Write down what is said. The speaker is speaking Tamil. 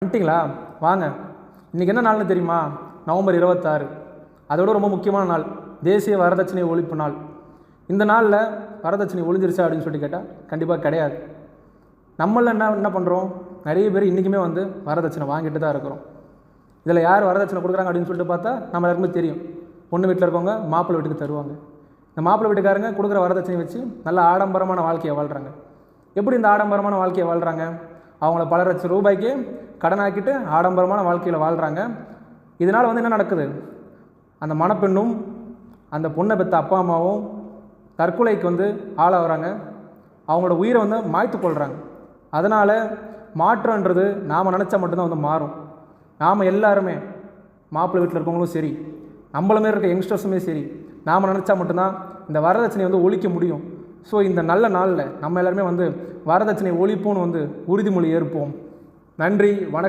வந்துட்டிங்களா? வாங்க. இன்றைக்கி என்ன நாள்னு தெரியுமா? நவம்பர் 26. அதோட ரொம்ப முக்கியமான நாள், தேசிய வரதட்சணை ஒழிப்பு நாள். இந்த நாளில் வரதட்சணை ஒழிஞ்சிருச்சா அப்படின்னு சொல்லிட்டு கேட்டால் கண்டிப்பாக கிடையாது. நம்மள என்ன பண்ணுறோம்? நிறைய பேர் இன்றைக்குமே வரதட்சணை வாங்கிட்டு தான் இருக்கிறோம். இதில் யார் வரதட்சணை கொடுக்குறாங்க அப்படின்னு சொல்லிட்டு பார்த்தா நம்ம எல்லாருக்குமே தெரியும். பொண்ணு வீட்டில் இருக்கவங்க மாப்பிள்ளை வீட்டுக்கு தருவாங்க. இந்த மாப்பிள்ளை வீட்டுக்காரங்க கொடுக்குற வரதட்சணை வச்சு நல்ல ஆடம்பரமான வாழ்க்கையை வாழ்கிறாங்க. எப்படி இந்த ஆடம்பரமான வாழ்க்கையை வாழ்கிறாங்க? அவங்கள பல லட்சம் ரூபாய்க்கு கடனாக்கிட்டு ஆடம்பரமான வாழ்க்கையில் வாழ்கிறாங்க. இதனால் என்ன நடக்குது? அந்த மணப்பெண்ணும் அந்த பொண்ணை பெற்ற அப்பா அம்மாவும் தற்கொலைக்கு ஆளாகிறாங்க. அவங்களோட உயிரை மாய்த்து கொள்கிறாங்க. அதனால் மாற்றன்றது நாம் நினச்சா மட்டும்தான் மாறும். நாம் எல்லாருமே, மாப்பிள்ளை வீட்டில் இருக்கவங்களும் சரி, நம்மளுமே இருக்க யங்ஸ்டர்ஸுமே சரி, நாம் நினச்சா மட்டும்தான் இந்த வரதட்சணையை ஒழிக்க முடியும். ஸோ இந்த நல்ல நாளில் நம்ம எல்லாருமே வரதட்சணை ஒழிப்போன்னு உறுதிமொழி ஏற்போம். நன்றி, வணக்கம்.